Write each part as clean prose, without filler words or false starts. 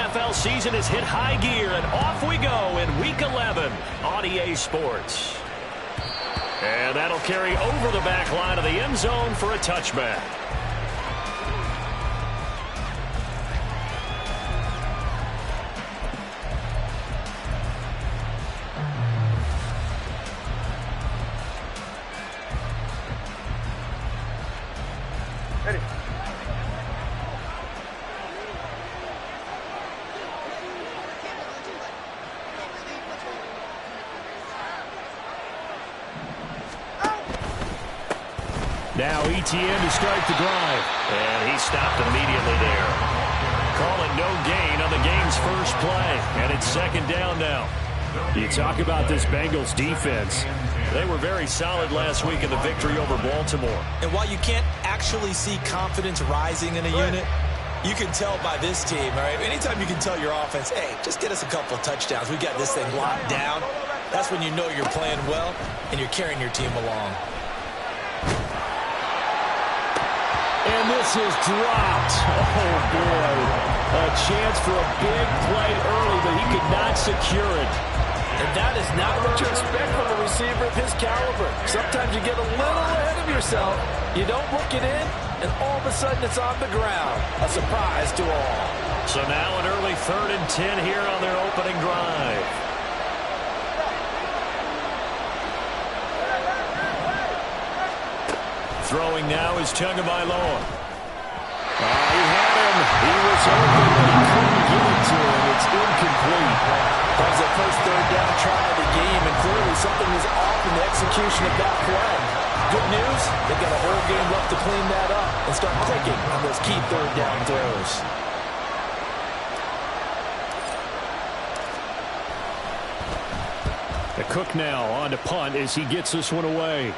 NFL season has hit high gear, and off we go in Week 11 on EA Sports. And that'll carry over the back line of the end zone for a touchback. Ready. Now ETN to start the drive. And he stopped immediately there. Call it no gain on the game's first play. And it's second down now. You talk about this Bengals defense. They were very solid last week in the victory over Baltimore. And while you can't actually see confidence rising in a unit, you can tell by this team, all right? Anytime you can tell your offense, hey, just get us a couple of touchdowns. We got this thing locked down. That's when you know you're playing well and you're carrying your team along. And this is dropped. Oh, boy. A chance for a big play early, but he could not secure it. And that is not what you expect from a receiver of his caliber. Sometimes you get a little ahead of yourself. You don't look it in, and all of a sudden it's on the ground. A surprise to all. So now an early 3rd and 10 here on their opening drive. Throwing now is Tagovailoa. He had him. He was open, but he couldn't get it to him. It's incomplete. That was the first 3rd down try of the game, and clearly something was off in the execution of that play. Good news, they've got a whole game left to clean that up and start clicking on those key 3rd down throws. The Cook now on to punt as he gets this one away.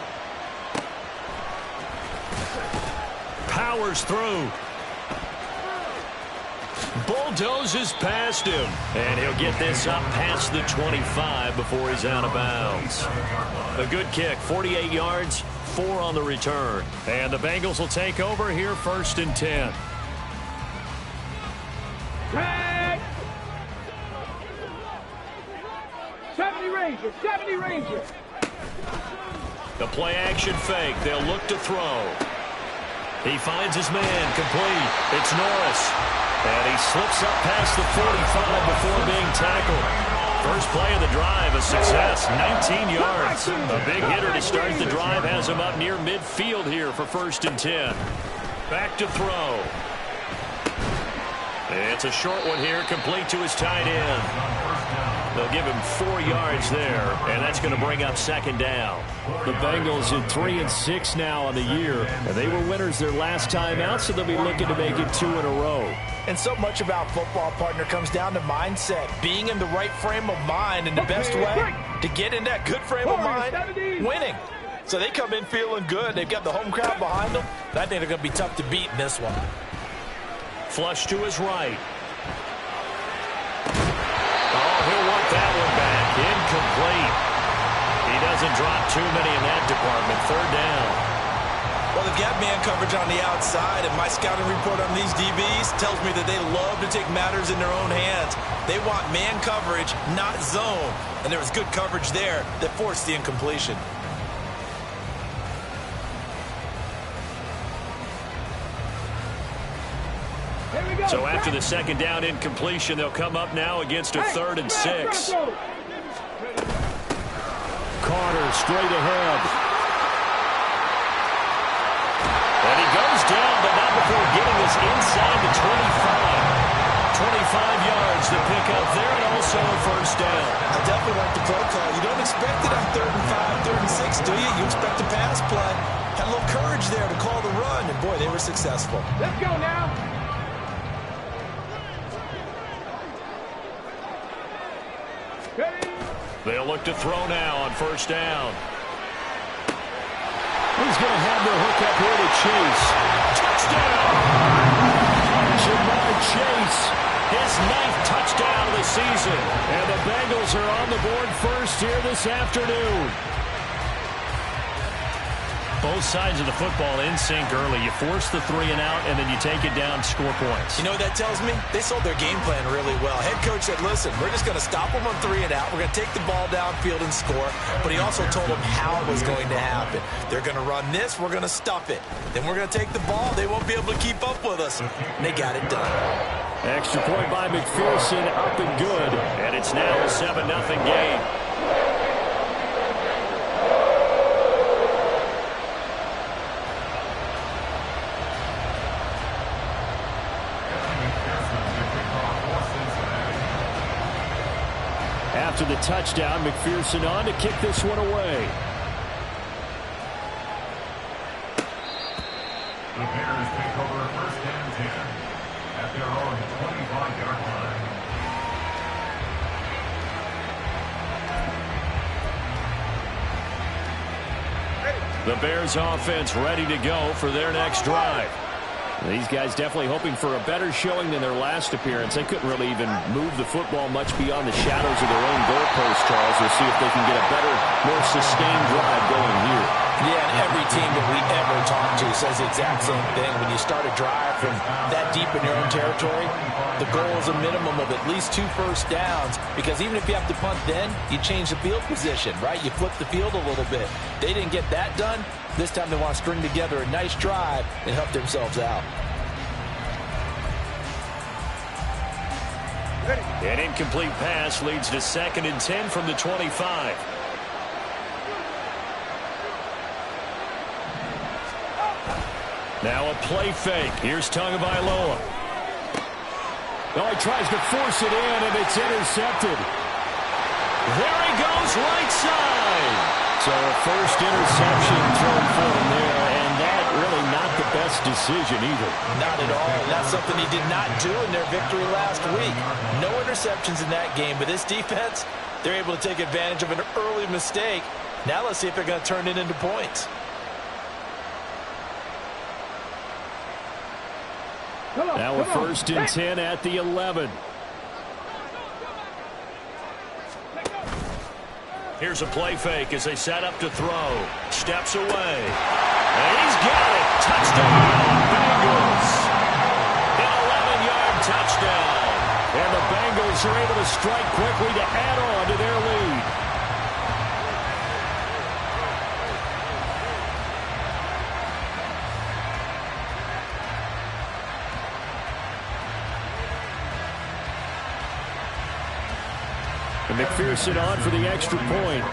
Powers through. Bulldozes past him. And he'll get this up past the 25 before he's out of bounds. A good kick, 48 yards, 4 on the return. And the Bengals will take over here 1st and 10. Tag! 70 Rangers. The play action fake. They'll look to throw. He finds his man complete. It's Norris. And he slips up past the 45 before being tackled. First play of the drive, a success, 19 yards. A big hitter to start the drive has him up near midfield here for 1st and 10. Back to throw. It's a short one here, complete to his tight end. They'll give him 4 yards there, and that's going to bring up 2nd down. The Bengals in 3-6 now on the year, and they were winners their last time out, so they'll be looking to make it 2 in a row. And so much about football, partner, comes down to mindset. Being in the right frame of mind, and the best way to get in that good frame of mind, winning. So they come in feeling good. They've got the home crowd behind them. I think they're going to be tough to beat in this one. Flush to his right. He'll want that one back. Incomplete. He doesn't drop too many in that department. 3rd down. Well, they've got man coverage on the outside, and my scouting report on these DBs tells me that they love to take matters in their own hands. They want man coverage, not zone. And there was good coverage there that forced the incompletion. So after the 2nd down incompletion, they'll come up now against a 3rd and 6. Carter straight ahead. And he goes down, but not before getting us inside the 25. 25 yards to pick up there, and also a 1st down. I definitely like the play call. You don't expect it on 3rd and 5, 3rd and 6, do you? You expect a pass play. Had a little courage there to call the run, and boy, they were successful. Let's go now. They'll look to throw now on 1st down. He's going to have the hook up here to Chase. Touchdown! Jamar Chase, his 9th touchdown of the season. And the Bengals are on the board first here this afternoon. Both sides of the football in sync early. You force the 3 and out, and then you take it down, score points. You know what that tells me? They sold their game plan really well. Head coach said, listen, we're just going to stop them on 3 and out. We're going to take the ball downfield and score. But he also told them how it was going to happen. They're going to run this. We're going to stuff it. Then we're going to take the ball. They won't be able to keep up with us. And they got it done. Extra point by McPherson, up and good. And it's now a 7-0 game. After the touchdown, McPherson on to kick this one away. The Bears take over first and 10 at their own 25-yard line. The Bears offense ready to go for their next drive. These guys definitely hoping for a better showing than their last appearance. They couldn't really even move the football much beyond the shadows of their own goalpost, Charles. We'll see if they can get a better, more sustained drive going here. Yeah, and every team that we ever talk to says the exact same thing. When you start a drive from that deep in your own territory, the goal is a minimum of at least 2 first downs, because even if you have to punt then, you change the field position, right? You flip the field a little bit. They didn't get that done. This time they want to string together a nice drive and help themselves out. An incomplete pass leads to 2nd and 10 from the 25. Now a play fake. Here's Tagovailoa. Oh, he tries to force it in, and it's intercepted. There he goes, right side. So a first interception thrown for him there, and that really not the best decision either. Not at all. And that's something he did not do in their victory last week. No interceptions in that game, but this defense, they're able to take advantage of an early mistake. Now let's see if they're going to turn it into points. Now a first and 10 at the 11. Here's a play fake as they set up to throw. Steps away. And he's got it. Touchdown, Bengals. An 11-yard touchdown. And the Bengals are able to strike quickly to add on to their lead. And McPherson on for the extra point.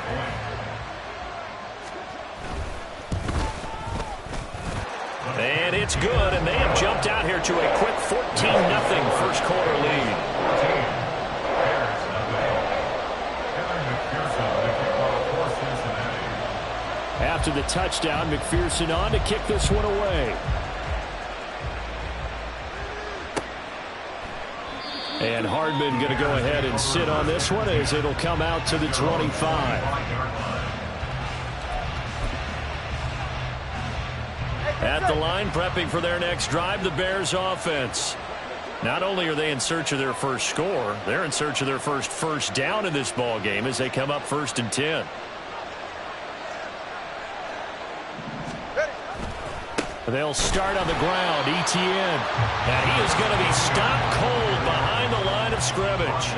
And it's good, and they have jumped out here to a quick 14-0 first quarter lead. After the touchdown, McPherson on to kick this one away. And Hardman going to go ahead and sit on this one as it'll come out to the 25. At the line, prepping for their next drive, the Bears offense. Not only are they in search of their first score, they're in search of their first down in this ball game as they come up 1st and 10. They'll start on the ground. Etienne. And he is going to be stopped cold behind the line of scrimmage.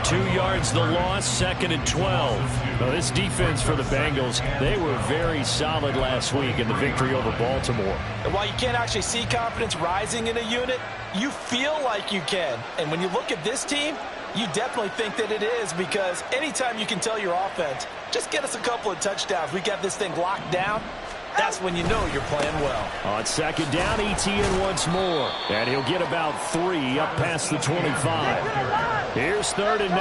2 yards the loss, 2nd and 12. Now, this defense for the Bengals, they were very solid last week in the victory over Baltimore. And while you can't actually see confidence rising in a unit, you feel like you can. And when you look at this team, you definitely think that it is, because anytime you can tell your offense, just get us a couple of touchdowns, we got this thing locked down, that's when you know you're playing well. On 2nd down, Etienne once more. And he'll get about 3 up past the 25. Here's 3rd and 9.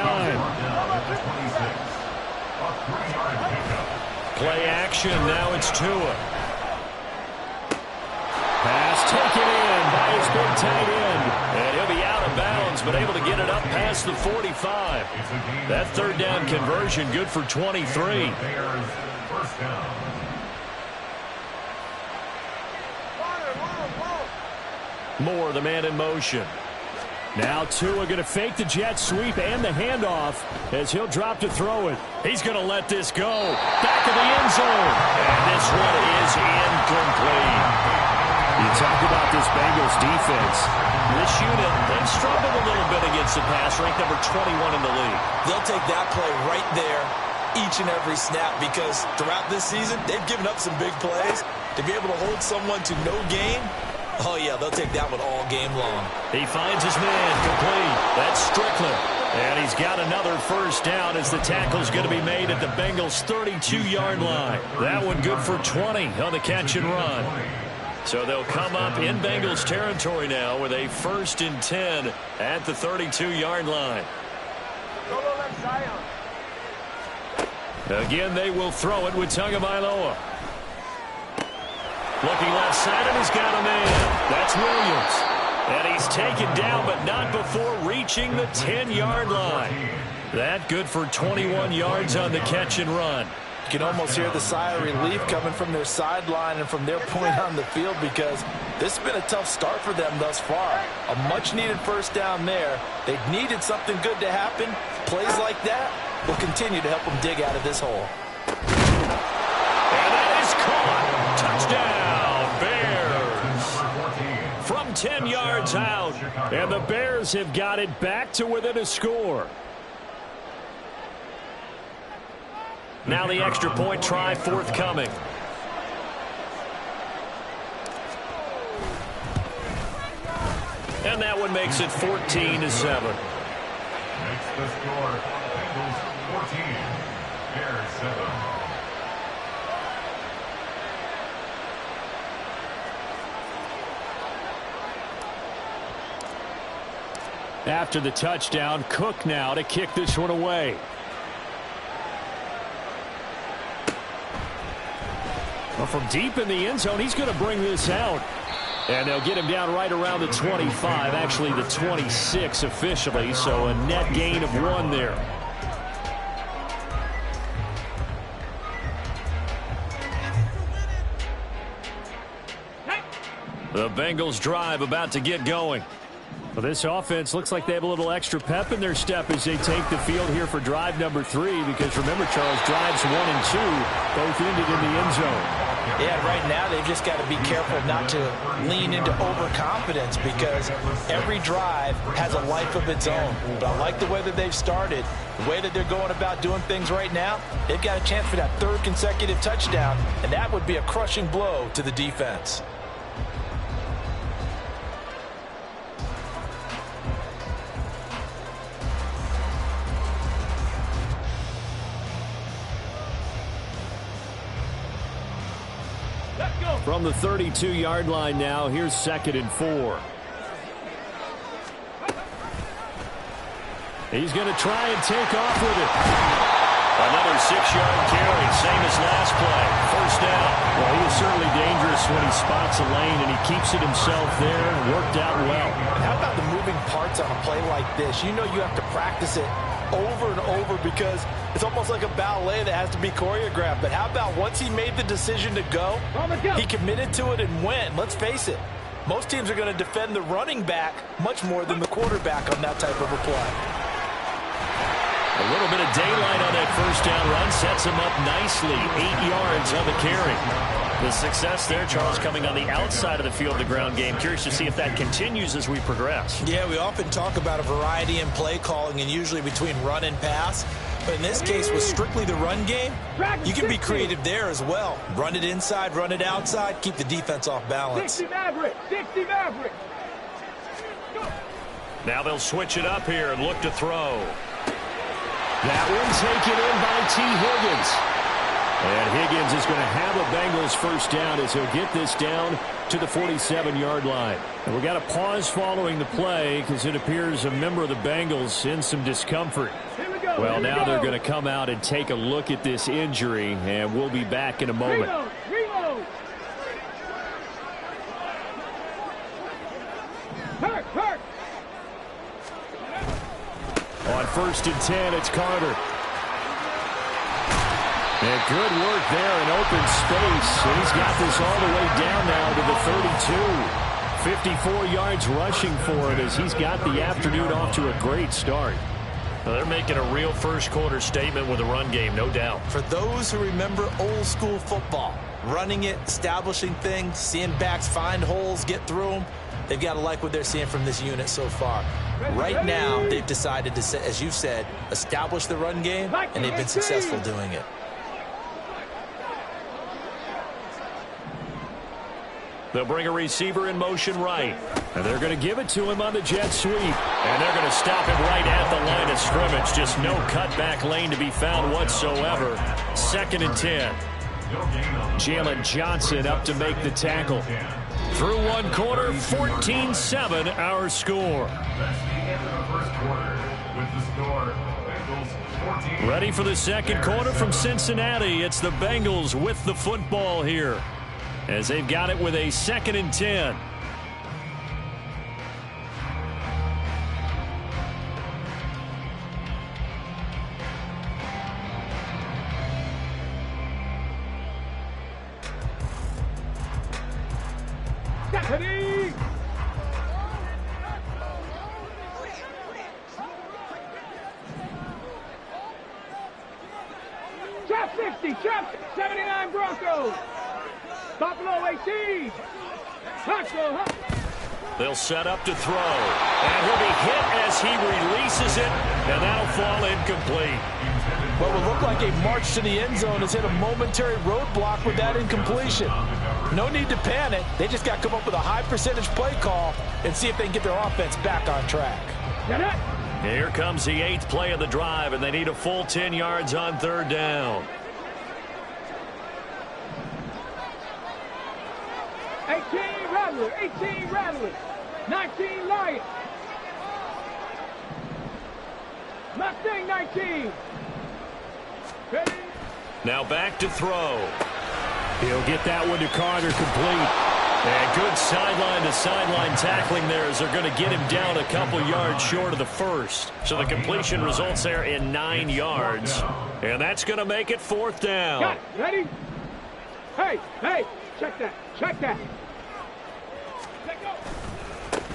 Play action. Now it's Tua. Pass taken in by his big tight end. And he'll be out of bounds, but able to get it up past the 45. That 3rd down conversion good for 23. Moore, the man in motion. Now Tua going to fake the jet sweep and the handoff as he'll drop to throw it. He's going to let this go. Back of the end zone. And this one is defense. This unit, they've struggled a little bit against the pass, ranked number 21 in the league. They'll take that play right there each and every snap because throughout this season, they've given up some big plays. To be able to hold someone to no gain, oh, yeah, they'll take that one all game long. He finds his man complete. That's Strickland. And he's got another first down as the tackle's going to be made at the Bengals' 32-yard line. That one good for 20 on the catch and run. So they'll come up in Bengals territory now with a 1st and 10 at the 32-yard line. Again, they will throw it with Tagovailoa. Looking left side, and he's got a man. That's Williams. And he's taken down, but not before reaching the 10-yard line. That good for 21 yards on the catch and run. You can almost hear the sigh of relief coming from their sideline and from their point on the field because this has been a tough start for them thus far. A much-needed first down there. They needed something good to happen. Plays like that will continue to help them dig out of this hole. And that is caught. Touchdown, Bears. From 10 yards out, and the Bears have got it back to within a score. Now the extra point try forthcoming. And that one makes it 14-7. Makes the score. Bengals 14, Bears 7. After the touchdown, Cook now to kick this one away. Well, from deep in the end zone, he's going to bring this out. And they'll get him down right around the 25, actually the 26 officially, so a net gain of 1 there. The Bengals drive about to get going. Well, this offense looks like they have a little extra pep in their step as they take the field here for drive number 3, because remember, Charles, drives 1 and 2 both ended in the end zone. Yeah, right now they've just got to be careful not to lean into overconfidence because every drive has a life of its own. But I like the way that they've started, the way that they're going about doing things right now. They've got a chance for that 3rd consecutive touchdown, and that would be a crushing blow to the defense. From the 32-yard line now, here's 2nd and 4. He's going to try and take off with it. Another 6-yard carry, same as last play. First down. Well, he is certainly dangerous when he spots a lane, and he keeps it himself there and worked out well. And how about the moving parts on a play like this? You know you have to practice it over and over because it's almost like a ballet that has to be choreographed. But how about once he made the decision to go, he committed to it and went. Let's face it, most teams are going to defend the running back much more than the quarterback on that type of a play. A little bit of daylight on that first down run sets him up nicely. 8 yards on the carry. The success there, Charles, coming on the outside of the field, the ground game. Curious to see if that continues as we progress. Yeah, we often talk about a variety in play calling and usually between run and pass. But in this case, with strictly the run game, you can be creative there as well. Run it inside, run it outside, keep the defense off balance. 60 Maverick, 60 Maverick. Now they'll switch it up here and look to throw. That one taken in by T. Higgins. And Higgins is going to have a Bengals first down as he'll get this down to the 47-yard line. And we've got a pause following the play because it appears a member of the Bengals in some discomfort. Well, now they're going to come out and take a look at this injury, and we'll be back in a moment. Reload. Hurt. On 1st and 10, it's Carter. And good work there in open space. And he's got this all the way down now to the 32. 54 yards rushing for him as he's got the afternoon off to a great start. Well, they're making a real first quarter statement with a run game, no doubt. For those who remember old school football, running it, establishing things, seeing backs find holes, get through them. They've got to like what they're seeing from this unit so far. Right now, they've decided to, as you've said, establish the run game, and they've been successful doing it. They'll bring a receiver in motion right. And they're going to give it to him on the jet sweep. And they're going to stop him right at the line of scrimmage. Just no cutback lane to be found whatsoever. 2nd and 10. Jalen Johnson up to make the tackle. Through one quarter, 14-7 our score. Ready for the second quarter from Cincinnati. It's the Bengals with the football here, as they've got it with a 2nd and 10. Stephanie! Trap 60, trap 79 Broncos. Buffalo 18. Tackle. They'll set up to throw. And he'll be hit as he releases it. And that'll fall incomplete. What would look like a march to the end zone has hit a momentary roadblock with that incompletion. No need to panic. They just got to come up with a high percentage play call and see if they can get their offense back on track. Here comes the 8th play of the drive, and they need a full 10 yards on 3rd down. 18 Rattler, 18 Rattler, 19 Lions. Mustang 19. Ready? Now back to throw. He'll get that one to Carter, complete. And good sideline-to-sideline tackling there, as they're going to get him down a couple yards short of the first. So the completion results there in 9 yards. And that's going to make it 4th down. Got it. Ready? Hey, check that, check that.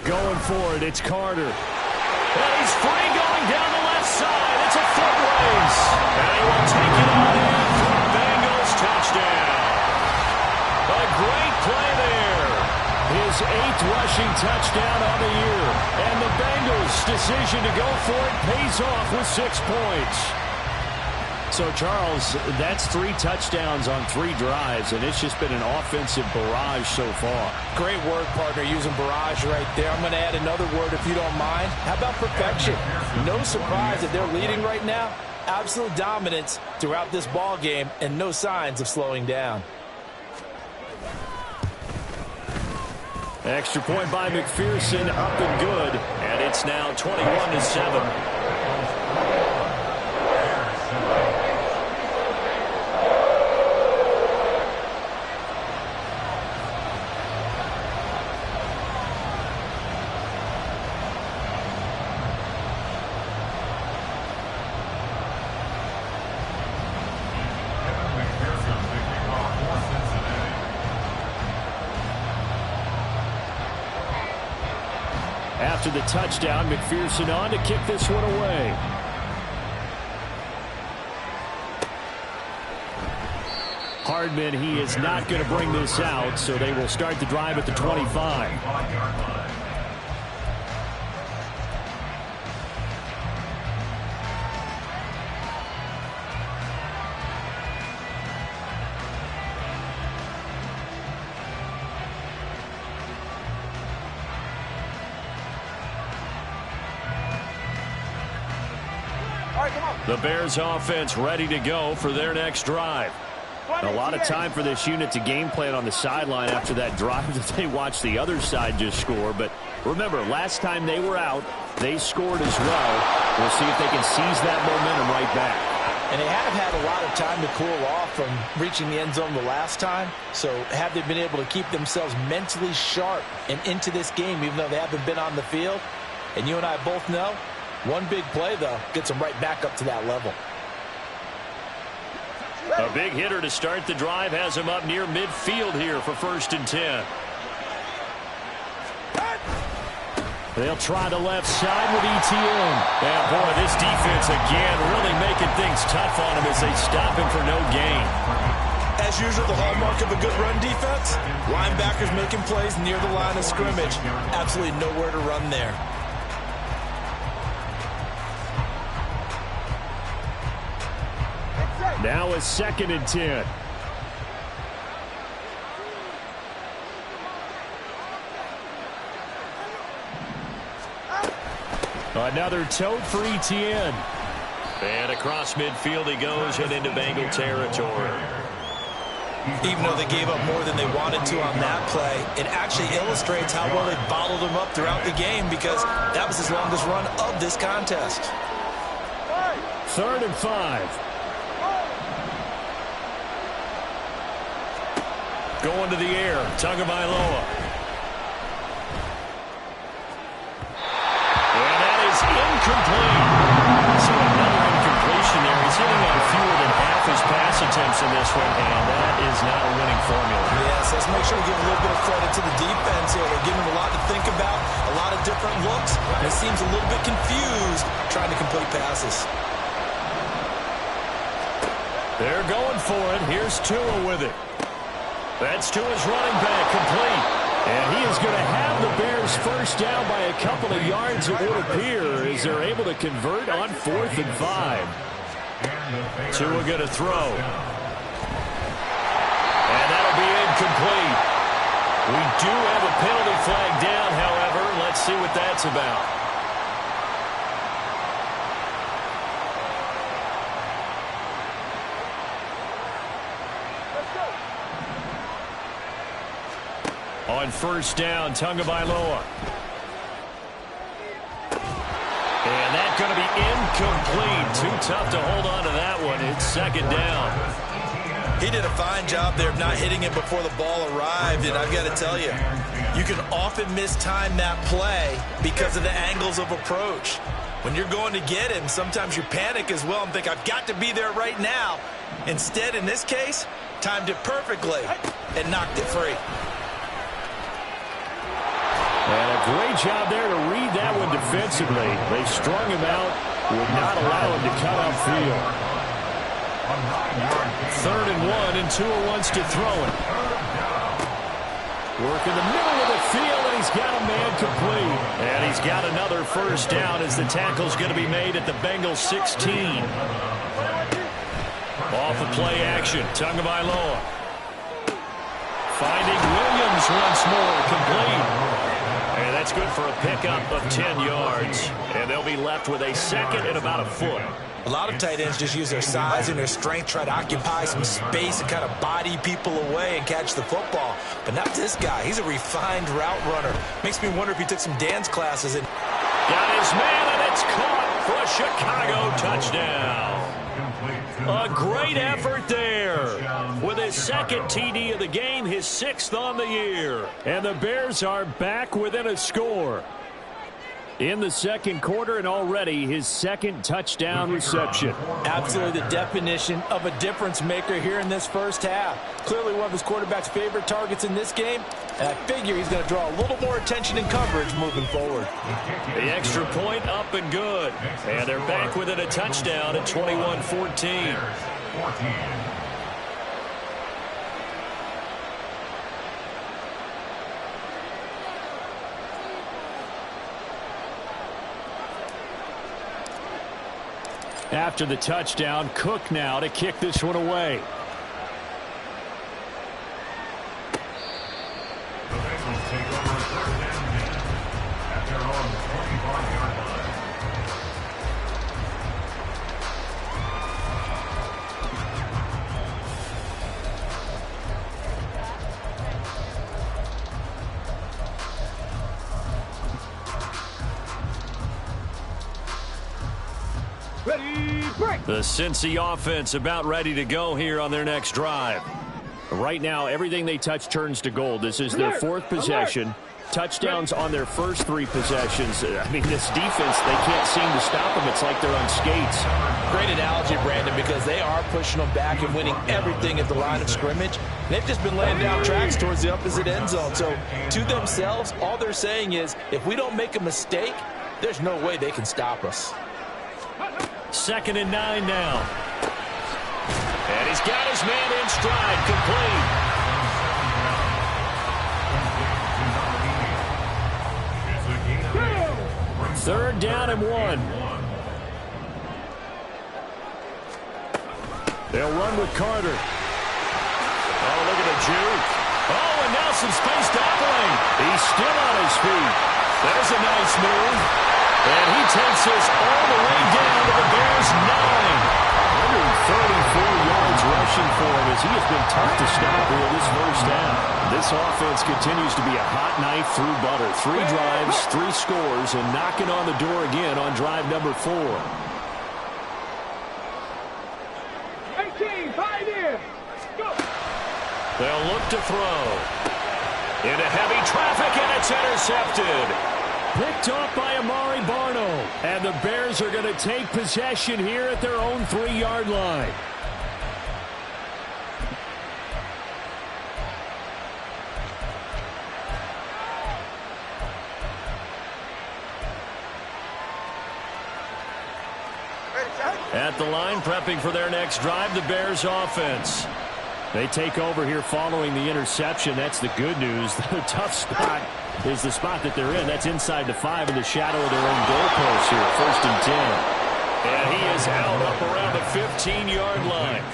Going for it, it's Carter. And he's free going down the left side. It's a foot race. And he will take it on in for a Bengals touchdown. A great play there. His 8th rushing touchdown on the year. And the Bengals' decision to go for it pays off with 6 points. So, Charles, that's 3 touchdowns on 3 drives, and it's just been an offensive barrage so far. Great word, partner, using barrage right there. I'm going to add another word if you don't mind. How about perfection? No surprise that they're leading right now. Absolute dominance throughout this ball game and no signs of slowing down. Extra point by McPherson, up and good, and it's now 21-7. After the touchdown, McPherson on to kick this one away. Hardman, he is not going to bring this out, so they will start the drive at the 25. The Bears offense ready to go for their next drive. A lot of time for this unit to game plan on the sideline after that drive that they watched the other side just score. But remember, last time they were out, they scored as well. We'll see if they can seize that momentum right back. And they have had a lot of time to cool off from reaching the end zone the last time. So have they been able to keep themselves mentally sharp and into this game, even though they haven't been on the field? And you and I both know, one big play, though, gets them right back up to that level. A big hitter to start the drive has him up near midfield here for 1st and 10. They'll try the left side with ETN. And, boy, this defense again really making things tough on him as they stop him for no gain. As as usual, the hallmark of a good run defense? Linebackers making plays near the line of scrimmage. Absolutely nowhere to run there. Now a 2nd and 10. Another tote for Etienne. And across midfield he goes and into Bengal territory. Even though they gave up more than they wanted to on that play, it actually illustrates how well they bottled him up throughout the game because that was his longest run of this contest. 3rd and 5. Going to the air, Tagovailoa. And that is incomplete. So another incompletion there. He's hitting on fewer than half his pass attempts in this one, and that is not a winning formula. Yes, let's make sure we give a little bit of credit to the defense here. They're giving him a lot to think about, a lot of different looks, and it seems a little bit confused trying to complete passes. They're going for it. Here's Tua with it. That's Tua's running back, complete. And he is going to have the Bears first down by a couple of yards, it would appear, as they're able to convert on 4th and 5. Tua going to throw. And that'll be incomplete. We do have a penalty flag down, however. Let's see what that's about. On 1st down, Tagovailoa. And that's going to be incomplete. Too tough to hold on to that one. It's 2nd down. He did a fine job there of not hitting it before the ball arrived, and I've got to tell you, you can often mistime that play because of the angles of approach. When you're going to get him, sometimes you panic as well and think, I've got to be there right now. Instead, in this case, timed it perfectly and knocked it free. And a great job there to read that one defensively. They strung him out, would not allow him to cut upfield. 3rd and 1, and Tua wants to throw it. Work in the middle of the field, and he's got a man complete. And he's got another first down as the tackle's going to be made at the Bengals 16. Off the play action, Tagovailoa. Finding Williams once more, complete. And that's good for a pickup of 10 yards. And they'll be left with a 2nd and about a foot. A lot of tight ends just use their size and their strength, try to occupy some space and kind of body people away and catch the football. But not this guy. He's a refined route runner. Makes me wonder if he took some dance classes. Got his man, and it's caught for a Chicago touchdown. A great effort there. With his 2nd TD of the game, his 6th on the year. And the Bears are back within a score in the 2nd quarter, and already his 2nd touchdown reception. Absolutely the definition of a difference maker here in this first half. Clearly one of his quarterback's favorite targets in this game, and I figure he's going to draw a little more attention and coverage moving forward. The extra point up and good. And they're back within a touchdown at 21-14. After the touchdown, Cook now to kick this one away. The Bengals take over 3rd and 10 at their own 25-yard line. Ready, break! The Cincy offense about ready to go here on their next drive. Right now, everything they touch turns to gold. This is their 4th possession. Touchdowns on their first 3 possessions. I mean, this defense, they can't seem to stop them. It's like they're on skates. Great analogy, Brandon, because they are pushing them back and winning everything at the line of scrimmage. They've just been laying down tracks towards the opposite end zone. So, to themselves, all they're saying is, if we don't make a mistake, there's no way they can stop us. 2nd and 9 now. And He's got his man in stride, complete. Third down and 1. They'll run with Carter. Oh, look at the juke. Oh, and now some space to operate. He's still on his feet. There's a nice move. And he takes us all the way down to the Bears' 9. 134 yards rushing for him as he has been tough to stop here this first half. This offense continues to be a hot knife through butter. 3 drives, 3 scores, and knocking on the door again on drive number 4. 18, 5 in. Go. They'll look to throw. Into heavy traffic, and it's intercepted. Picked off by Amari Barno. And the Bears are going to take possession here at their own 3-yard line. At the line, prepping for their next drive, the Bears offense. They take over here following the interception. That's the good news. The tough spot is the spot that they're in. That's inside the 5 in the shadow of their own goalpost here. 1st and 10. And he is out up around the 15-yard line.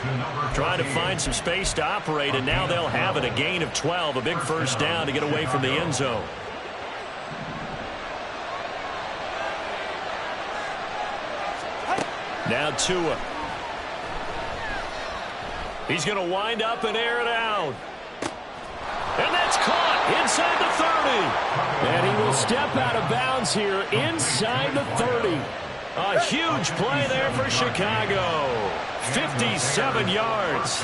Trying to find some space to operate, and now they'll have it. A gain of 12, a big first down to get away from the end zone. Now Tua. He's going to wind up and air it out. And that's caught inside the 30. And he will step out of bounds here inside the 30. A huge play there for Chicago. 57 yards.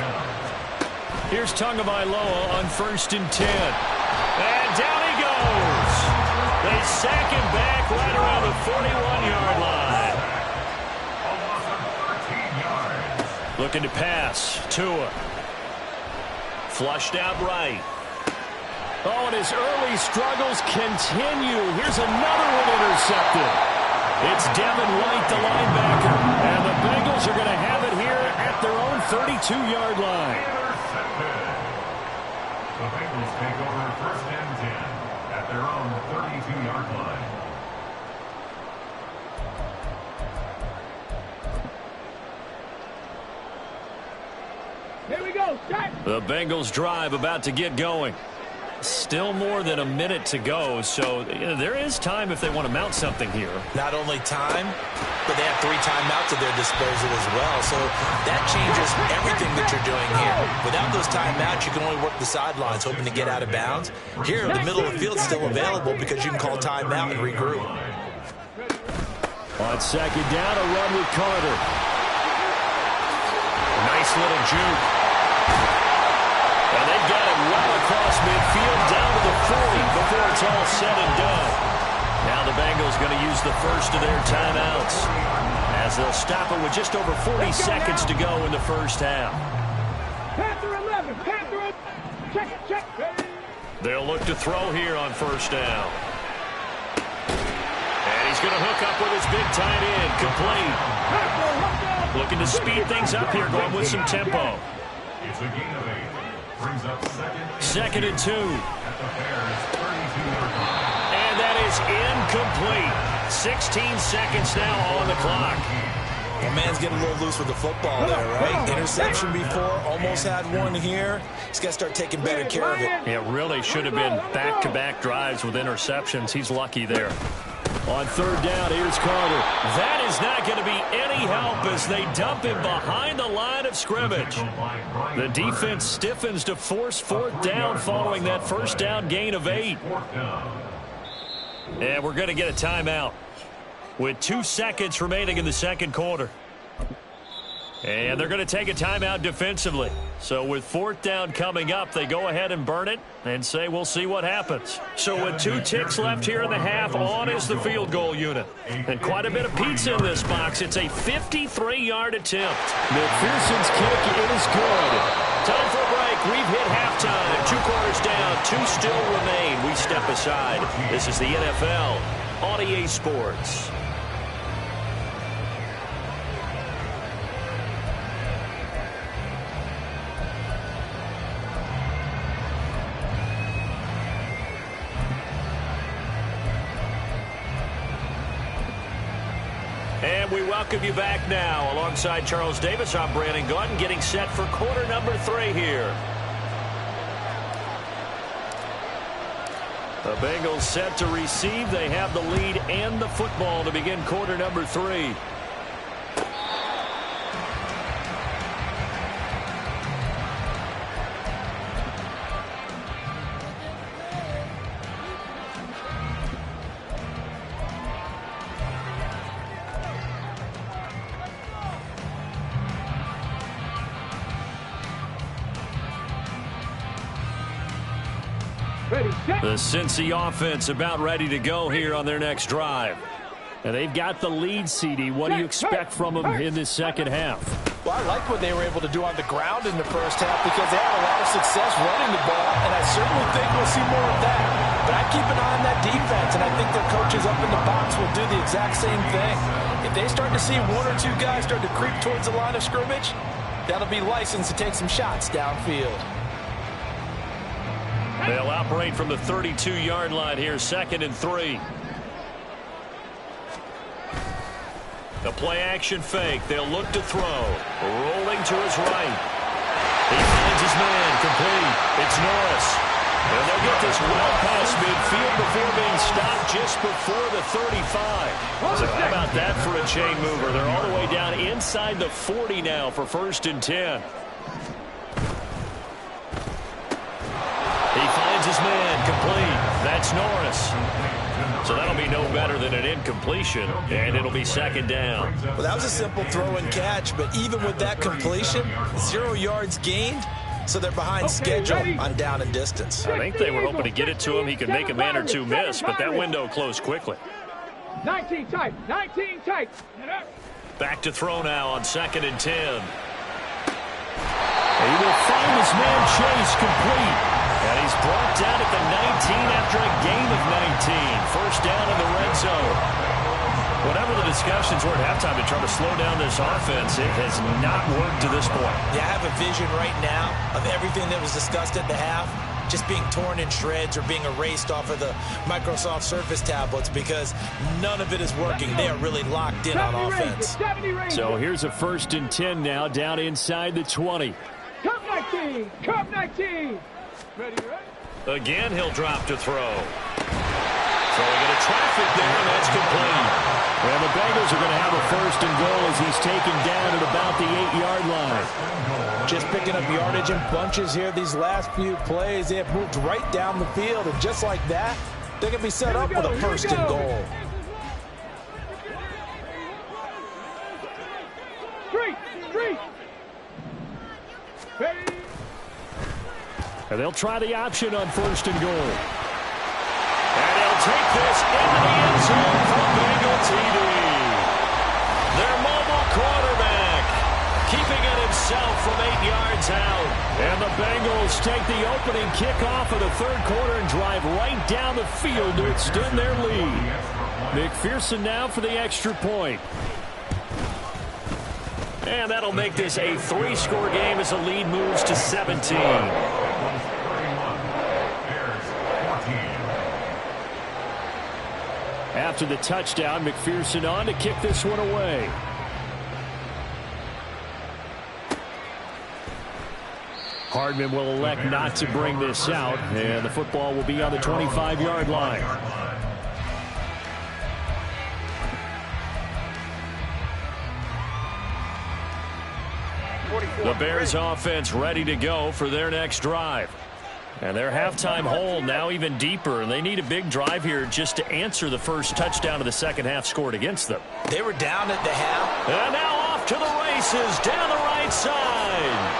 Here's Tagovailoa on 1st and 10. And down he goes. They sack him back right around the 41-yard line. Looking to pass. Tua. Flushed out right. Oh, and his early struggles continue. Here's another one intercepted. It's Devin White, the linebacker. And the Bengals are going to have it here at their own 32-yard line. The Bengals take over 1st and 10 at their own 32-yard line. Here we go. Start. The Bengals drive about to get going. Still more than a minute to go, so there is time if they want to mount something here. Not only time, but they have 3 timeouts at their disposal as well. So that changes everything that you're doing here. Without those timeouts, you can only work the sidelines, hoping to get out of bounds. Here, the middle of the field is still available because you can call timeout and regroup. On 2nd down, a run with Carter. Nice little juke. And they've got it well across midfield down to the 40 before it's all said and done. Now the Bengals going to use the first of their timeouts as they'll stop it with just over 40 seconds to go in the first half. Panther 11. Panther 11. Check. They'll look to throw here on 1st down. And he's going to hook up with his big tight end. Complete. Looking to speed things up here, going with some tempo. It's a gain of 8. Brings up 2nd and 2. at the Bears' 32-yard line. And that is incomplete. 16 seconds now on the clock. Well, man's getting a little loose with the football there, right? Interception before, almost had one here. He's got to start taking better care of it. It really should have been back-to-back drives with interceptions. He's lucky there. On 3rd down, here's Carter. That is not going to be any help as they dump him behind the line of scrimmage. The defense stiffens to force 4th down following that 1st down gain of 8. And we're going to get a timeout with 2 seconds remaining in the 2nd quarter. And they're going to take a timeout defensively. So with 4th down coming up, they go ahead and burn it and say we'll see what happens. So with 2 ticks left here in the half, on is the field goal unit. And quite a bit of pizza in this box. It's a 53-yard attempt. McPherson's kick is good. Time for a break. We've hit halftime. 2 quarters down. 2 still remain. We step aside. This is the NFL on EA Sports. And we welcome you back now. Alongside Charles Davis, I'm Brandon Gaudin, getting set for quarter number 3 here. The Bengals set to receive. They have the lead and the football to begin quarter number 3. The Cincy offense about ready to go here on their next drive. And they've got the lead, CD. What do you expect from them in this second half? Well, I like what they were able to do on the ground in the first half because they had a lot of success running the ball, and I certainly think we'll see more of that. But I keep an eye on that defense, and I think their coaches up in the box will do the exact same thing. If they start to see 1 or 2 guys start to creep towards the line of scrimmage, that'll be licensed to take some shots downfield. They'll operate from the 32-yard line here, 2nd and 3. The play-action fake. They'll look to throw. Rolling to his right. He finds his man. Complete. It's Norris. And they'll get this well past midfield before being stopped just before the 35. So how about that for a chain mover? They're all the way down inside the 40 now for 1st and 10. He finds his man. Complete. That's Norris. So that'll be no better than an incompletion, and it'll be 2nd down. Well, that was a simple throw and catch, but even with that completion, 0 yards gained, so they're behind schedule on down and distance. I think they were hoping to get it to him. He could make a man or 2 miss, but that window closed quickly. 19 tight. 19 tight. Back to throw now on 2nd and 10. He will find his man Chase complete. And he's brought down at the 19 after a gain of 19. 1st down in the red zone. Whatever the discussions were at halftime to try to slow down this offense, it has not worked to this point. Yeah, I have a vision right now of everything that was discussed at the half just being torn in shreds or being erased off of the Microsoft Surface tablets because none of it is working. They are really locked in on offense. So here's a 1st and 10 now down inside the 20. Cup 19. Cup 19. Again, he'll drop to throw. Throwing into traffic there, and that's complete. Well, the Bengals are going to have a 1st and goal as he's taken down at about the 8-yard line. Just picking up yardage in bunches here these last few plays. They have moved right down the field, and just like that, they're going to be set up with a 1st and goal. Street. Hey. And they'll try the option on 1st and goal. And he'll take this into the end zone for Bengal TD. Their mobile quarterback keeping it himself from 8 yards out. And the Bengals take the opening kickoff of the 3rd quarter and drive right down the field to extend their lead. McPherson now for the extra point. And that'll make this a 3-score game as the lead moves to 17. After the touchdown, McPherson on to kick this one away. Hardman will elect not to bring this out, and the football will be on the 25-yard line. The Bears offense ready to go for their next drive. And their halftime hole now even deeper, and they need a big drive here just to answer the first touchdown of the second half scored against them. They were down at the half. And now off to the races down the right side.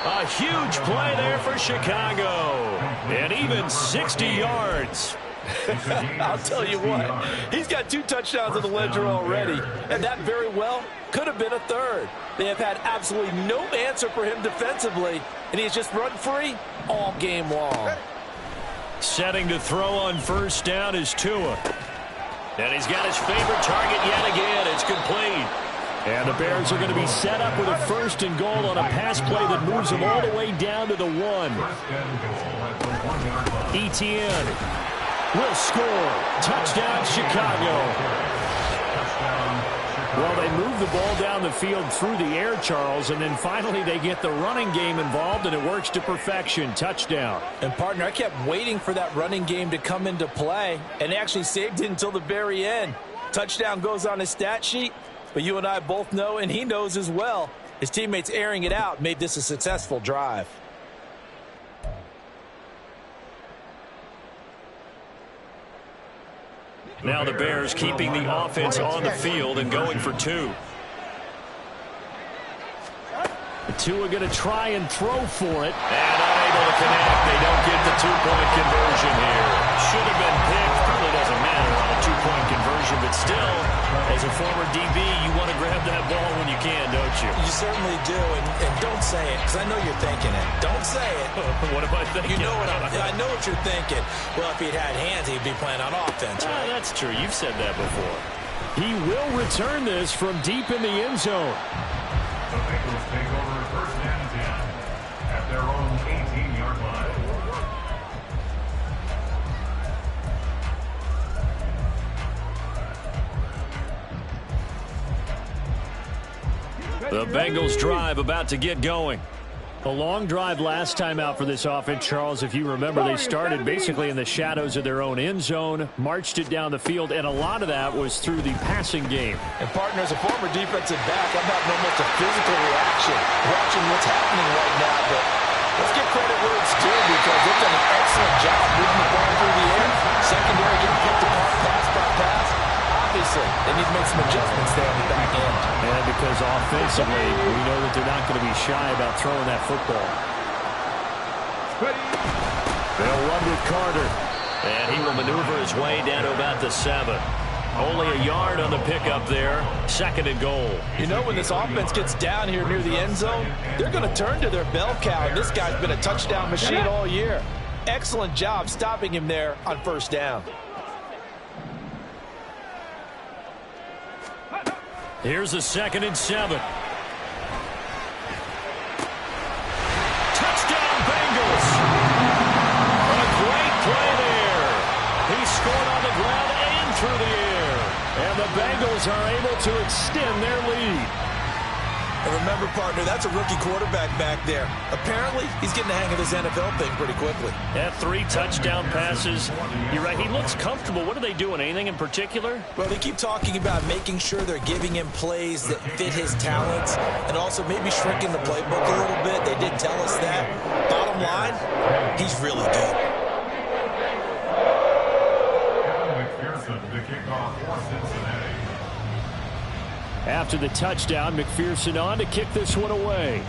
A huge play there for Chicago. And even 60 yards. I'll tell you what, he's got 2 touchdowns in the ledger already, and that very well could have been a 3rd. They have had absolutely no answer for him defensively, and he's just run free all game long. Setting to throw on 1st down is Tua. And he's got his favorite target yet again. It's complete. And the Bears are going to be set up with a 1st and goal on a pass play that moves them all the way down to the 1. Etienne will score. Touchdown, Chicago. Well, they move the ball down the field through the air, Charles, and then finally they get the running game involved, and it works to perfection. Touchdown. And, partner, I kept waiting for that running game to come into play, and they actually saved it until the very end. Touchdown goes on his stat sheet, but you and I both know, and he knows as well, his teammates airing it out made this a successful drive. Now the Bears keeping the offense on the field and going for two. The two are going to try and throw for it. And unable to connect. They don't get the two-point conversion here. Should have been picked. Probably doesn't matter on a two-point conversion. But still, as a former DB, you want to grab that ball when you can, don't you? You certainly do. And don't say it, because I know you're thinking it. Don't say it. What am I thinking? You know what I know what you're thinking. Well, if he'd had hands, he'd be playing on offense, right? That's true. You've said that before. He will return this from deep in the end zone. The Bengals take over first and 10 at their own 18-yard line. The Bengals drive about to get going. A long drive last time out for this offense, Charles. If you remember, they started basically in the shadows of their own end zone, marched it down the field, and a lot of that was through the passing game. And, partner, as a former defensive back, I'm having almost a physical reaction watching what's happening right now. But let's give credit where it's due, because they've done an excellent job moving the ball through the air. Secondary getting picked apart pass by pass. Obviously, they need to make some adjustments there on the back end. And because offensively, we know that they're not going to be shy about throwing that football. They'll run with Carter. And he will maneuver his way down to about the 7. Only a yard on the pickup there. 2nd and goal. You know, when this offense gets down here near the end zone, they're going to turn to their bell cow. And this guy's been a touchdown machine all year. Excellent job stopping him there on first down. Here's a 2nd and 7. Touchdown, Bengals. A great play there. He scored on the ground and through the air. And the Bengals are able to extend their lead. And remember, partner, that's a rookie quarterback back there. Apparently, he's getting the hang of this NFL thing pretty quickly. Yeah, 3 touchdown passes. You're right, he looks comfortable. What are they doing? Anything in particular? Well, they keep talking about making sure they're giving him plays that fit his talents and also maybe shrinking the playbook a little bit. They did tell us that. Bottom line, he's really good. McPherson to kick off for Cincinnati. After the touchdown, McPherson on to kick this one away.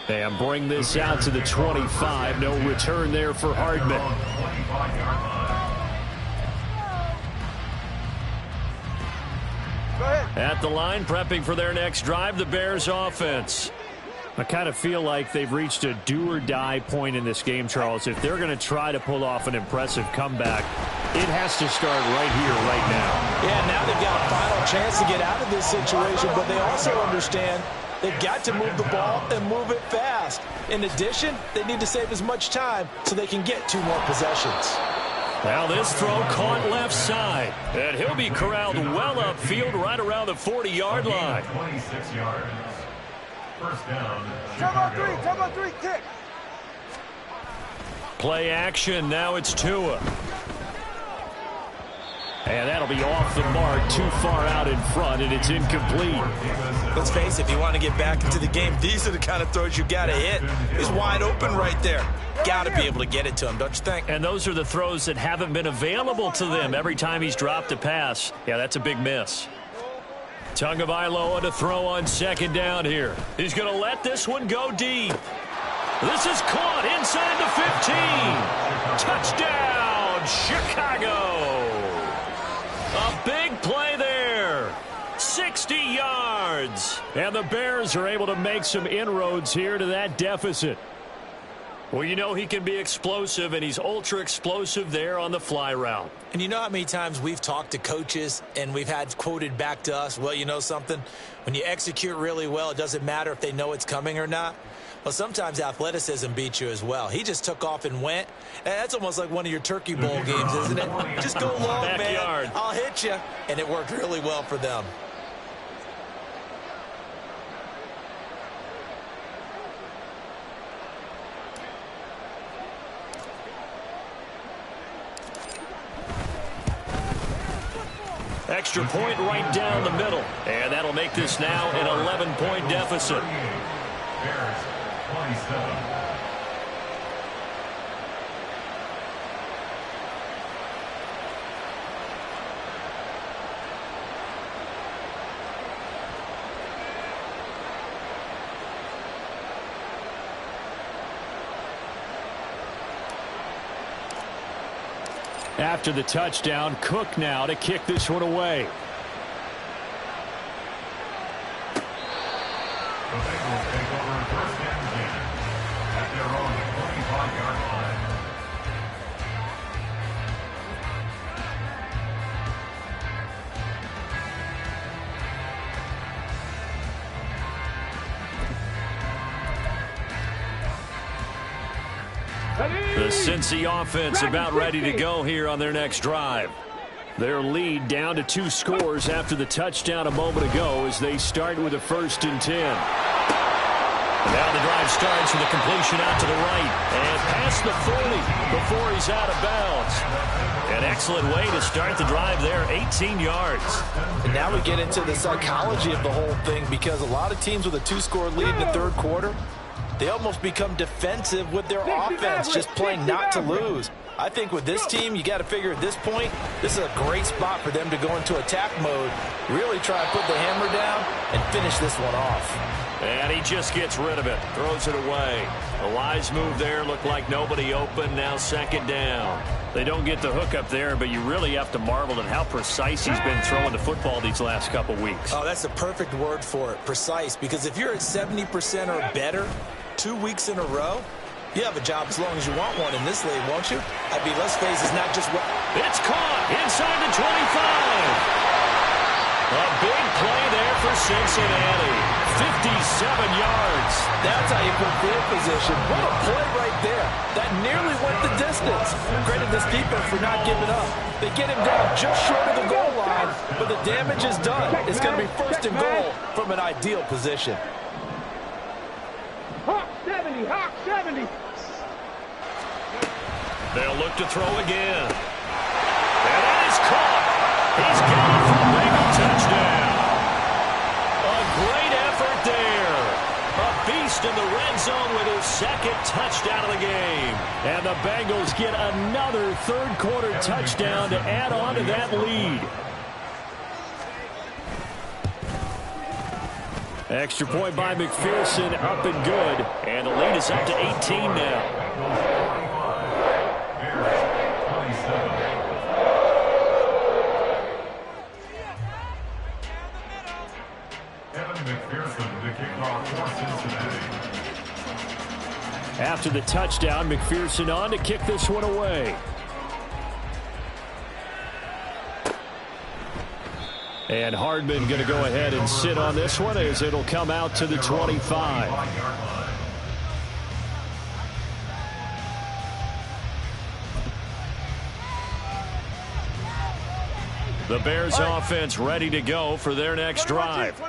And bring this out to the 25. No return there for Hardman. At the line, prepping for their next drive, the Bears offense. I kind of feel like they've reached a do-or-die point in this game, Charles. If they're going to try to pull off an impressive comeback, it has to start right here, right now. Yeah, now they've got a final chance to get out of this situation, but they also understand they've got to move the ball and move it fast. In addition, they need to save as much time so they can get 2 more possessions. Now this throw caught left side. And he'll be corralled well upfield right around the 40-yard line. 26 yards. First down, Come on, 3, kick. Play action, now it's Tua. And that'll be off the mark, too far out in front, and it's incomplete. Let's face it, if you want to get back into the game, these are the kind of throws you got to hit. He's wide open right there. Got to be able to get it to him, don't you think? And those are the throws that haven't been available to them every time he's dropped a pass. Yeah, that's a big miss. Tagovailoa to throw on 2nd down here. He's going to let this one go deep. This is caught inside the 15. Touchdown, Chicago. A big play there. 60 yards. And the Bears are able to make some inroads here to that deficit. Well, you know he can be explosive, and he's ultra-explosive there on the fly route. And you know how many times we've talked to coaches and we've had quoted back to us, well, you know something? When you execute really well, it doesn't matter if they know it's coming or not. Well, sometimes athleticism beats you as well. He just took off and went. And that's almost like one of your Turkey Bowl games, isn't it? Just go long, Backyard. man. I'll hit you. And it worked really well for them. Extra point right down the middle. And that'll make this now an 11-point deficit. Bears, 27. After the touchdown, Cook now to kick this one away. The Bengals take over first and 10 at their own 25-yard line. The Cincy offense about ready to go here on their next drive. Their lead down to 2 scores after the touchdown a moment ago as they start with a 1st and 10. Now the drive starts with a completion out to the right and past the 40 before he's out of bounds. An excellent way to start the drive there, 18 yards. And now we get into the psychology of the whole thing, because a lot of teams with a 2-score lead in the third quarter, they almost become defensive with their offense, just playing not to lose. I think with this team, you got to figure at this point, this is a great spot for them to go into attack mode, really try and put the hammer down and finish this one off. And he just gets rid of it, throws it away. A wise move there, looked like nobody open, now 2nd down. They don't get the hook up there, but you really have to marvel at how precise he's been throwing the football these last couple weeks. Oh, that's the perfect word for it, precise, because if you're at 70% or better 2 weeks in a row, you have a job as long as you want one in this league, won't you? I mean, let's face it's not just what... It's caught inside the 25. A big play there for Cincinnati. 57 yards. That's how you put field position. What a play right there. That nearly went the distance. Credit this defense for not giving up. They get him down just short of the goal line, but the damage is done. It's going to be 1st and goal from an ideal position. Hawk 70, Hawk 70. They'll look to throw again. And that is caught. He's got it for a Bengal touchdown. A great effort there. A beast in the red zone with his 2nd touchdown of the game. And the Bengals get another third-quarter touchdown to add on to that lead. Extra point by McPherson, up and good. And the lead is up to 18 now. After the touchdown, McPherson on to kick this one away. And Hardman going to go ahead and sit on this one as it'll come out to the 25. The Bears offense ready to go for their next drive.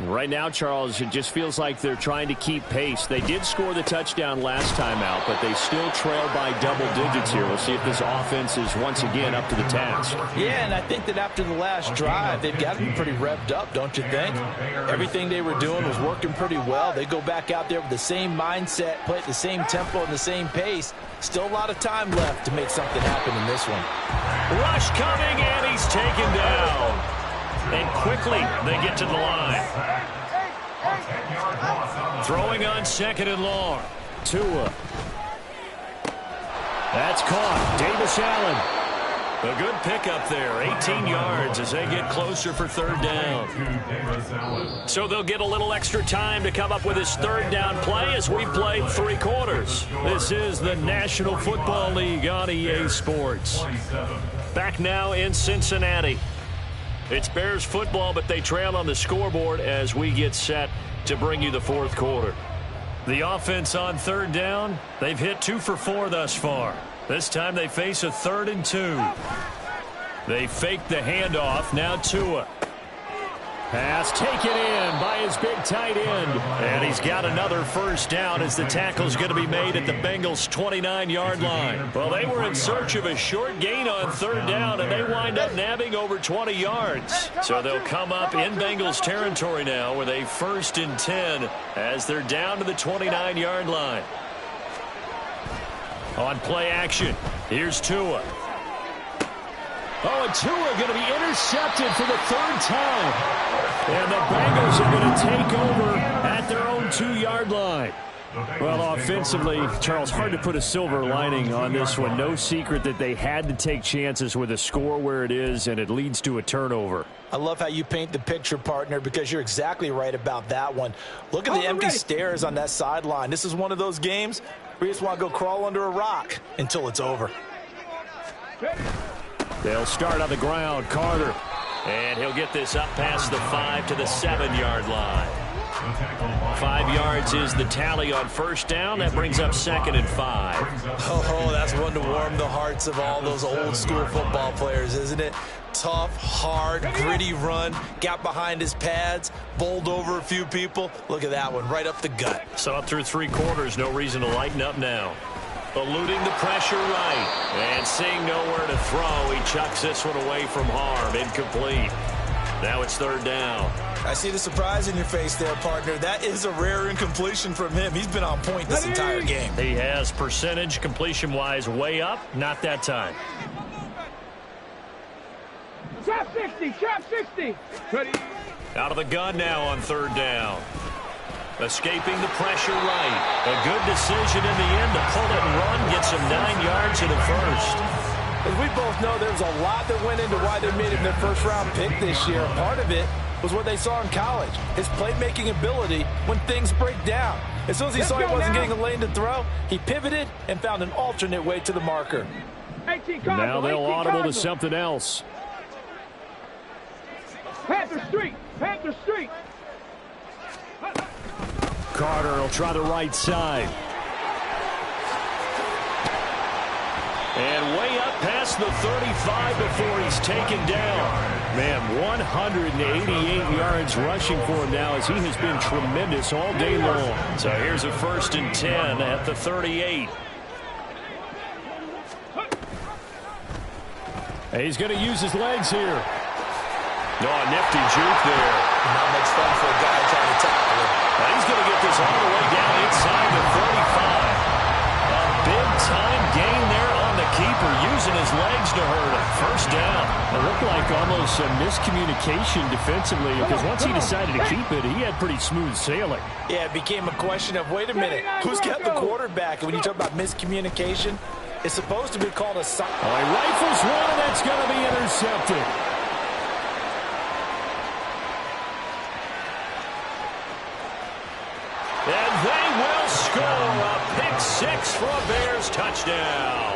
Right now, Charles, it just feels like they're trying to keep pace. They did score the touchdown last time out, but they still trail by double digits here. We'll see if this offense is once again up to the task. Yeah, and I think that after the last drive, they've got to be pretty revved up, don't you think? Everything they were doing was working pretty well. They go back out there with the same mindset, play at the same tempo and the same pace. Still a lot of time left to make something happen in this one. Rush coming, and he's taken down. And quickly, they get to the line. Throwing on 2nd and long. Tua. That's caught. Davis Allen. A good pickup there. 18 yards as they get closer for 3rd down. So they'll get a little extra time to come up with his 3rd down play as we played 3 quarters. This is the National Football League on EA Sports. Back now in Cincinnati. It's Bears football, but they trail on the scoreboard as we get set to bring you the 4th quarter. The offense on third down, they've hit 2 for 4 thus far. This time they face a 3rd and 2. They fake the handoff. Now Tua. Pass taken in by his big tight end. And he's got another first down as the tackle's going to be made at the Bengals' 29-yard line. Well, they were in search of a short gain on third down, and they wind up nabbing over 20 yards. So they'll come up in Bengals territory now with a 1st and 10 as they're down to the 29-yard line. On play action, here's Tua. Oh, and Tua going to be intercepted for the 3rd time. And the Bengals are going to take over at their own 2-yard line. Well, offensively, Charles, hard to put a silver lining on this one. No secret that they had to take chances with a score where it is, and it leads to a turnover. I love how you paint the picture, partner, because you're exactly right about that one. Look at the empty stairs on that sideline. This is one of those games where you just want to go crawl under a rock until it's over. They'll start on the ground. Carter. And he'll get this up past the 5 to the 7-yard line. 5 yards is the tally on first down. That brings up 2nd and 5. Oh, that's one to warm the hearts of all those old school football players, isn't it? Tough, hard, gritty run. Got behind his pads, bowled over a few people. Look at that one, right up the gut. So up through 3 quarters, no reason to lighten up now. Eluding the pressure right. And seeing nowhere to throw, he chucks this one away from harm. Incomplete. Now it's 3rd down. I see the surprise in your face there, partner. That is a rare incompletion from him. He's been on point this entire game. He has percentage completion-wise way up. Not that time. Trap 60, trap 60. Ready. Out of the gun now on 3rd down. Escaping the pressure right. A good decision in the end to pull it and run. Gets him 9 yards in the 1st. As we both know, there's a lot that went into why they made him their first-round pick this year. Part of it was what they saw in college, his playmaking ability when things break down. As soon as he saw he wasn't getting a lane to throw, he pivoted and found an alternate way to the marker. Now they'll audible to something else. Panther Street, Panther Street. Carter will try the right side. And way up past the 35 before he's taken down. Man, 188 yards rushing for him now as he has been tremendous all day long. So here's a 1st and 10 at the 38. He's going to use his legs here. Oh, nifty juke there. Not much fun for a guy trying to tackle him. He's going to get this all the way down inside the 35. A big-time gain there on the keeper, using his legs to hurt him. First down. It looked like almost a miscommunication defensively because once he decided to keep it, he had pretty smooth sailing. Yeah, it became a question of, wait a minute, who's got the quarterback? And when you talk about miscommunication, it's supposed to be called a sign. Oh, he rifles one, and that's going to be intercepted. And they will score a pick-6 for a Bears touchdown.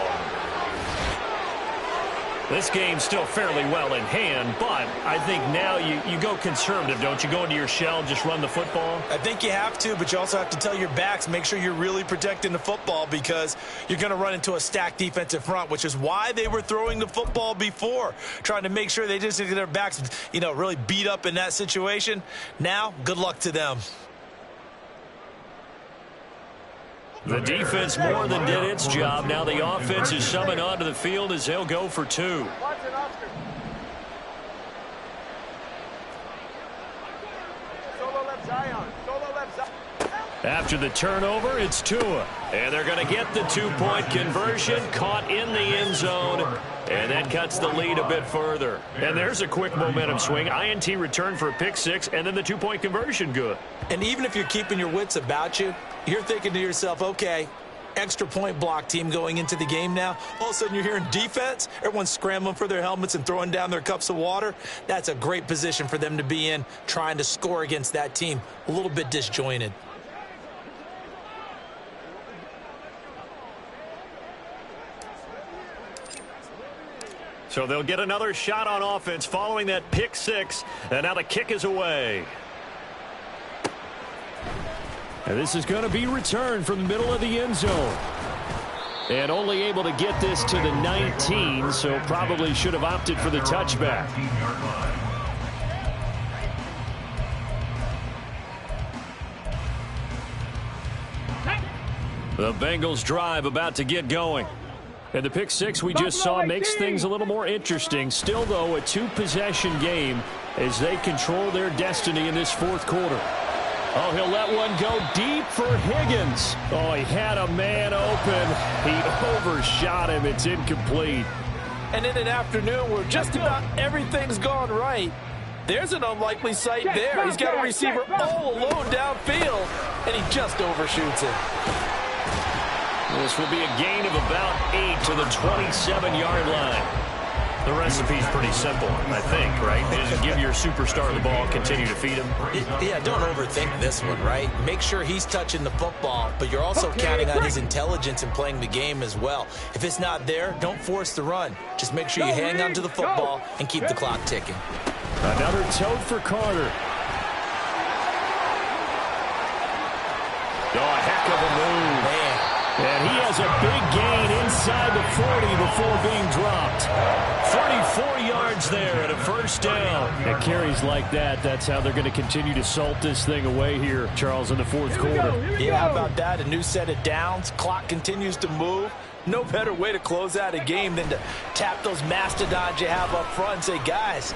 This game's still fairly well in hand, but I think now you go conservative, don't you? Go into your shell, just run the football? I think you have to, but you also have to tell your backs, make sure you're really protecting the football because you're going to run into a stacked defensive front, which is why they were throwing the football before, trying to make sure they just get their backs, really beat up in that situation. Now, good luck to them. The defense more than did its job. Now the offense is summoned onto the field as they'll go for 2. After the turnover, it's Tua. And they're going to get the 2-point conversion, caught in the end zone. And that cuts the lead a bit further. And there's a quick momentum swing. INT return for a pick-6, and then the 2-point conversion good. And even if you're keeping your wits about you, you're thinking to yourself, okay, extra point block team going into the game now. All of a sudden you're hearing defense. Everyone's scrambling for their helmets and throwing down their cups of water. That's a great position for them to be in, trying to score against that team. A little bit disjointed. So they'll get another shot on offense following that pick-6, and now the kick is away. And this is going to be returned from the middle of the end zone. And only able to get this to the 19, so probably should have opted for the touchback. The Bengals drive about to get going. And the pick six we just saw makes things a little more interesting. Still, though, a two-possession game as they control their destiny in this fourth quarter. Oh, he'll let one go deep for Higgins. Oh, he had a man open. He overshot him. It's incomplete. And in an afternoon where just about everything's gone right, there's an unlikely sight there. He's got a receiver all alone downfield, and he just overshoots it. This will be a gain of about 8 to the 27-yard line. The recipe's pretty simple, I think, right? Just give your superstar the ball, continue to feed him. Yeah, don't overthink this one, right? Make sure he's touching the football, but you're also counting on his intelligence in playing the game as well. If it's not there, don't force the run. Just make sure you hang on to the football and keep the clock ticking. Another tote for Carter. Oh, a heck of a move. Man. And he has a big gain inside the 40 before being dropped. 34 yards there and a first down. And carries like that, that's how they're going to continue to salt this thing away here, Charles, in the fourth quarter. Yeah, how about that? A new set of downs. Clock continues to move. No better way to close out a game than to tap those mastodons you have up front and say, guys,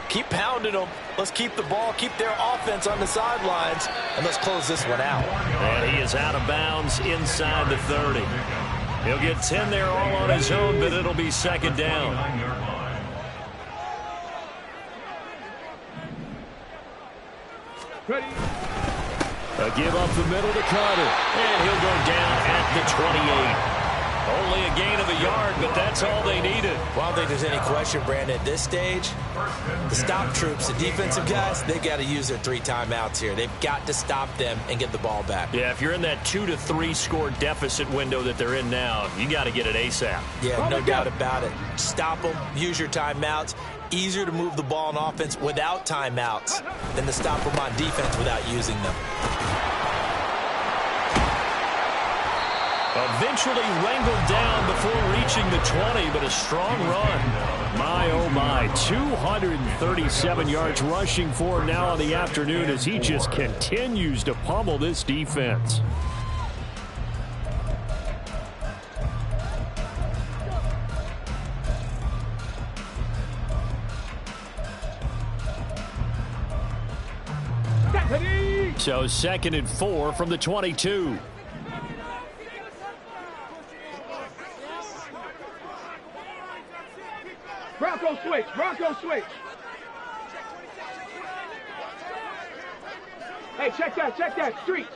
keep pounding them. Let's keep the ball, keep their offense on the sidelines, and let's close this one out. And he is out of bounds inside the 30. He'll get 10 there all on his own, but it'll be second down. A give up the middle to Carter, and he'll go down at the 28. Only a gain of a yard, but that's all they needed. Well, I don't think there's any question, Brandon, at this stage, the stop troops, the defensive guys, they've got to use their 3 timeouts here. They've got to stop them and get the ball back. Yeah, if you're in that 2 to 3 score deficit window that they're in now, you got to get it ASAP. Yeah, no doubt about it. Stop them, use your timeouts. Easier to move the ball on offense without timeouts than to stop them on defense without using them. Eventually wrangled down before reaching the 20, but a strong run. My, oh my, 237 yards rushing for him now on the afternoon as he just continues to pummel this defense. So 2nd and 4 from the 22. Bronco switch, Bronco switch. Hey, check that, street.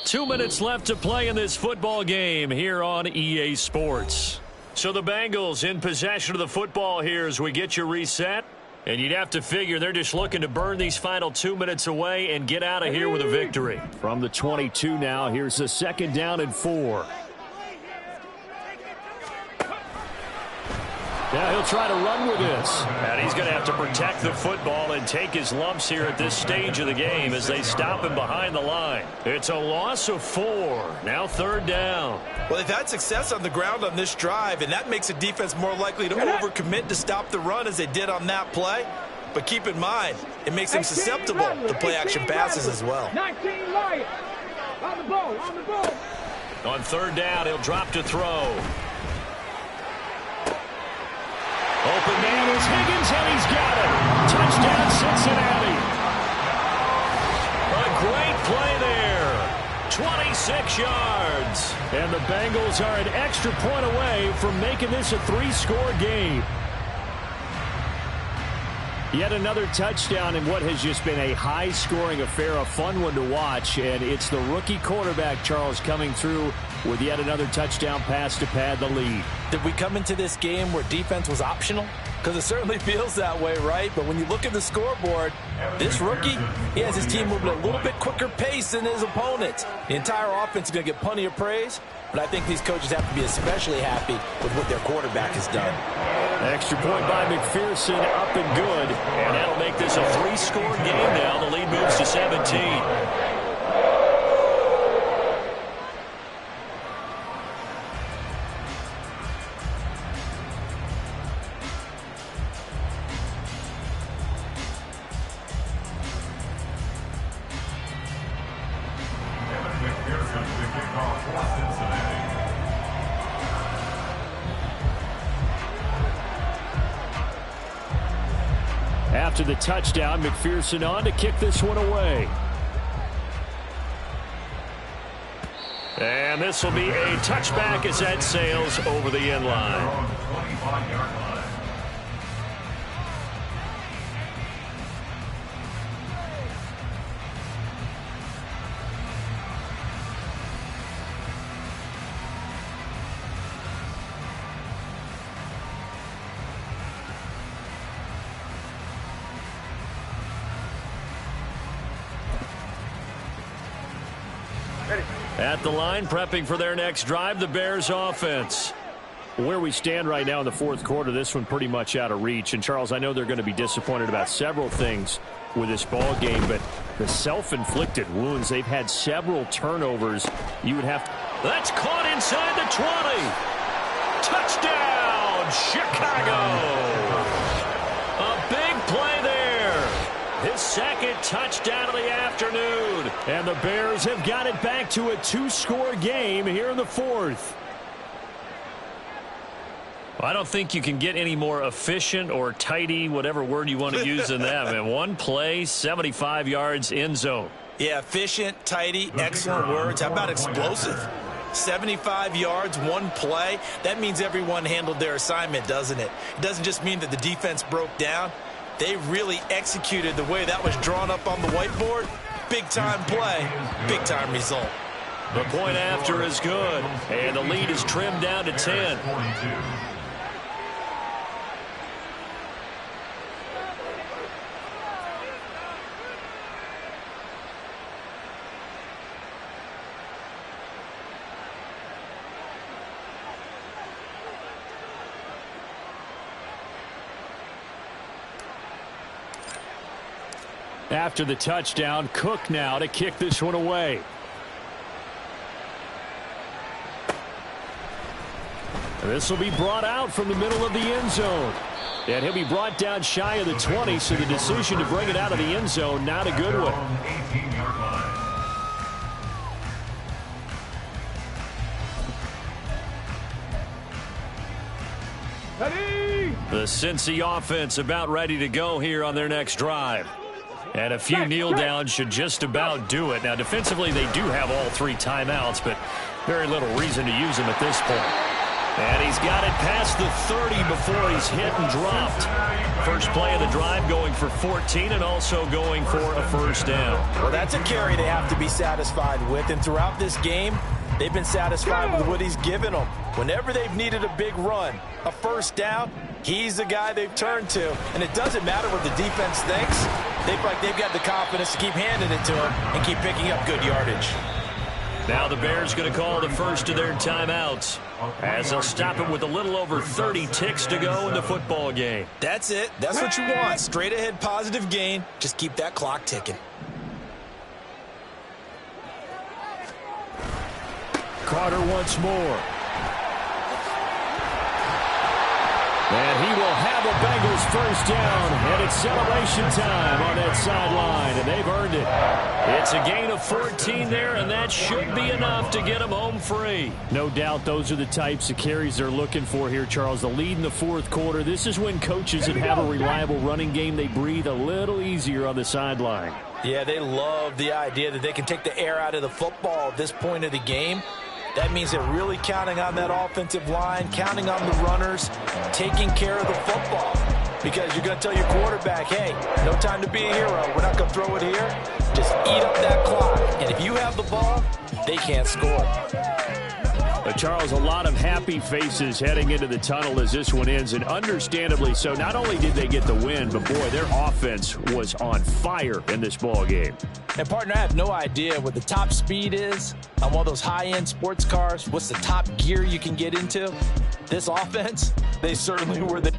2 minutes left to play in this football game here on EA Sports. So the Bengals in possession of the football here as we get you reset. And you'd have to figure they're just looking to burn these final 2 minutes away and get out of here with a victory. From the 22 now, here's the 2nd down and 4. Now he'll try to run with this. And he's going to have to protect the football and take his lumps here at this stage of the game as they stop him behind the line. It's a loss of 4. Now 3rd down. Well, they've had success on the ground on this drive, and that makes the defense more likely to overcommit to stop the run as they did on that play. But keep in mind, it makes them susceptible to play-action passes as well. 19 Lions. On the ball. On 3rd down, he'll drop to throw. Open man is Higgins, and he's got it. Touchdown, Cincinnati. A great play there. 26 yards. And the Bengals are an extra point away from making this a 3-score game. Yet another touchdown in what has just been a high-scoring affair, a fun one to watch. And it's the rookie quarterback, Charles, coming through with yet another touchdown pass to pad the lead. Did we come into this game where defense was optional? Because it certainly feels that way, right? But when you look at the scoreboard, this rookie, he has his team moving at a little bit quicker pace than his opponents. The entire offense is going to get plenty of praise, but I think these coaches have to be especially happy with what their quarterback has done. Extra point by McPherson, up and good. And that'll make this a 3-score game now. The lead moves to 17. After the touchdown, McPherson on to kick this one away. And this will be a touchback as that sails over the end line. At the line, prepping for their next drive, the Bears offense. Where we stand right now in the fourth quarter, this one pretty much out of reach. And, Charles, I know they're going to be disappointed about several things with this ball game, but the self-inflicted wounds, they've had several turnovers. You would have to... That's caught inside the 20. Touchdown, Chicago. A big play there. His second touchdown of the afternoon. And the Bears have got it back to a 2-score game here in the fourth. I don't think you can get any more efficient or tidy, whatever word you want to use in that. Man, one play, 75 yards, end zone. Yeah, efficient, tidy, excellent words. How about explosive? 75 yards, one play. That means everyone handled their assignment, doesn't it? It doesn't just mean that the defense broke down. They really executed the way that was drawn up on the whiteboard. Big-time play, big-time result. The point after is good, and the lead is trimmed down to 10. After the touchdown, Cook now to kick this one away. And this will be brought out from the middle of the end zone. And he'll be brought down shy of the 20, so the decision to bring it out of the end zone, not a good one. The Cincy offense about ready to go here on their next drive. And a few kneel downs should just about do it. Now, defensively, they do have all 3 timeouts, but very little reason to use them at this point. And he's got it past the 30 before he's hit and dropped. First play of the drive going for 14 and also going for a first down. Well, that's a carry they have to be satisfied with. And throughout this game, they've been satisfied with what he's given them. Whenever they've needed a big run, a first down, he's the guy they've turned to. And it doesn't matter what the defense thinks. They feel like they've got the confidence to keep handing it to him and keep picking up good yardage. Now the Bears going to call the first of their timeouts as they'll stop it with a little over 30 ticks to go in the football game. That's it. That's what you want. Straight ahead positive gain. Just keep that clock ticking. Carter once more. And he will have a Bengals first down, and it's celebration time on that sideline, and they've earned it. It's a gain of 14 there, and that should be enough to get them home free. No doubt those are the types of carries they're looking for here, Charles. The lead in the fourth quarter. This is when coaches that have a reliable running game, they breathe a little easier on the sideline. Yeah, they love the idea that they can take the air out of the football at this point of the game. That means they're really counting on that offensive line, counting on the runners, taking care of the football. Because you're going to tell your quarterback, hey, no time to be a hero. We're not going to throw it here. Just eat up that clock. And if you have the ball, they can't score. Charles, a lot of happy faces heading into the tunnel as this one ends, and understandably so. Not only did they get the win, but, boy, their offense was on fire in this ball game. And, partner, I have no idea what the top speed is on one of those high-end sports cars. What's the top gear you can get into? This offense, they certainly were the